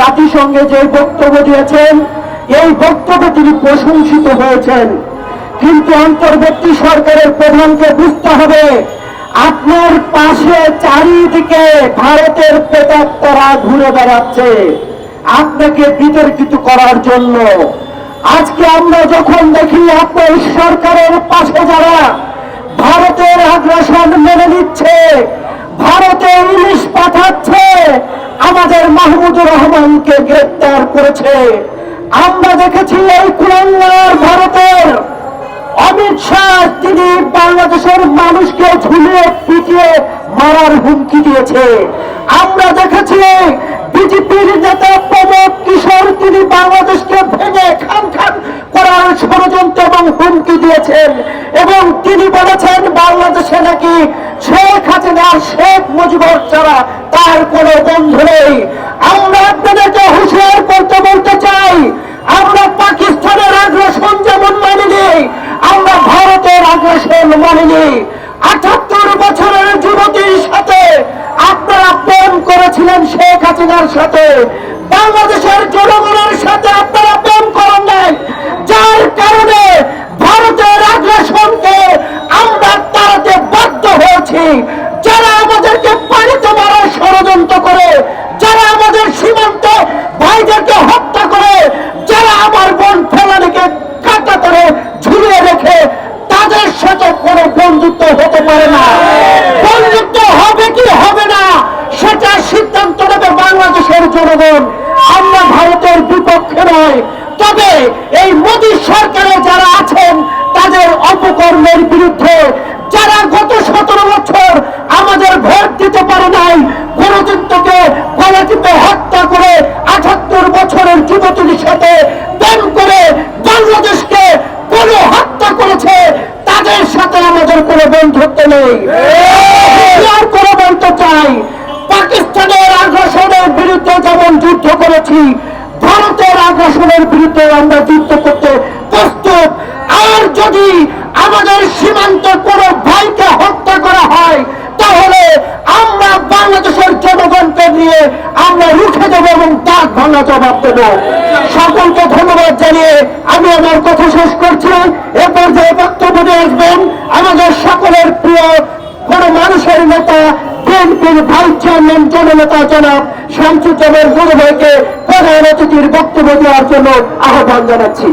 জাতিসংঘে যে বক্তব্য দিয়েছেন, এই বক্তব্যে তিনি প্রশংসিত হয়েছেন। কিন্তু অন্তর্বর্তী সরকারের প্রধানকে বুঝতে হবে, আপনার পাশে চারিদিকে ভারতের প্রেতাত্মারা ঘুরে বেড়াচ্ছে আপনাকে বিতর্কিত করার জন্য। আজকে আমরা যখন দেখি আপনার সরকারের পাশে যারা ভারতের আগ্রাসন মেনে নিচ্ছে, ভারতে ইলিশ পাঠাচ্ছে, আমাদের মাহমুদুর রহমানকে গ্রেপ্তার করেছে। আমরা দেখেছি এই কুলাঙ্গার ভারতের অমিত শাহ, তিনি বাংলাদেশের মানুষকে ঝুলিয়ে পিটিয়ে মারার হুমকি দিয়েছে। আমরা দেখেছি বিজেপির নেতা প্রমোদ কিশোর, তিনি বাংলাদেশকে ভেঙে খান খান করার ষড়যন্ত্র এবং হুমকি দিয়েছেন, এবং তিনি বলেছেন বাংলাদেশে নাকি শেখ হাসিনা, শেখ মুজিবুর ছাড়া তার কোনো বন্ধু নেই। আমরা আপনাদেরকে হুঁশিয়ার করতে বলতে চাই, আমরা পাকিস্তানের আগ্রাসন যেমন মানিনি, আমরা ভারতের আগ্রাসন মানিনি। ৭৮ বছরের যুবতীর সাথে আপনারা প্রেম করেছিলেন, শেখ হাসিনার সাথে, বাংলাদেশের জনগণের সাথে আপনারা প্রেম করেন নাই, যার কারণে ভারতের আগ্রাসনকে আমরা তাড়াতে বাধ্য হয়েছি। যারা আমাদেরকে পানিতে মারার ষড়যন্ত্র করে, যারা আমাদের সীমান্ত ভাইদেরকে হত্যা করে, যারা আমার বোন ফেলানিকে কাটা করে ঝুলিয়ে রেখে, তাদের সাথে কোনো বন্ধুত্ব হতে পারে না। বন্ধুত্ব হবে কি হবে না সেটা সিদ্ধান্ত নেবে বাংলাদেশের জনগণ। আমরা ভারতের বিপক্ষে নয়, তবে এই মোদী সরকারে যারা আছেন তাদের অপকর্মের বিরুদ্ধে, যারা গত 17 বছর আমাদের ভোট দিতে পারে নাই, গণতন্ত্রকে গলা টিপে হত্যা করে ৭৮ বছরের যুবতীর সাথে প্রেম করে বাংলাদেশকে কোনো হত্যা করেছে, তাদের সাথে আমাদের কোনো বন্ধুত্ব নেই। আর করে বলতে চাই, পাকিস্তানের আগ্রাসনের বিরুদ্ধে যেমন যুদ্ধ করেছি, ভারতের আগ্রাসনের বিরুদ্ধে আমরা যুদ্ধ করতে প্রস্তুত। আর যদি আমাদের সীমান্তে কোনো ভাইকে হত্যা করা হয়, তাহলে আমরা বাংলাদেশের জনগণকে নিয়ে আমরা রুখে দেব এবং দাঁত ভাঙা জবাব দেব। সকলকে ধন্যবাদ জানিয়ে আমি আমার কথা শেষ করছি। এরপর যে বক্তব্য দিয়ে আসবেন আমাদের সকলের প্রিয় মানুষের নেতা, বিএনপির ভাইস চেয়ারম্যান জননেতা জনাব শামসুজ্জামান গুরু ভাইকে প্রধান অতিথির বক্তব্য দেওয়ার জন্য আহ্বান জানাচ্ছি।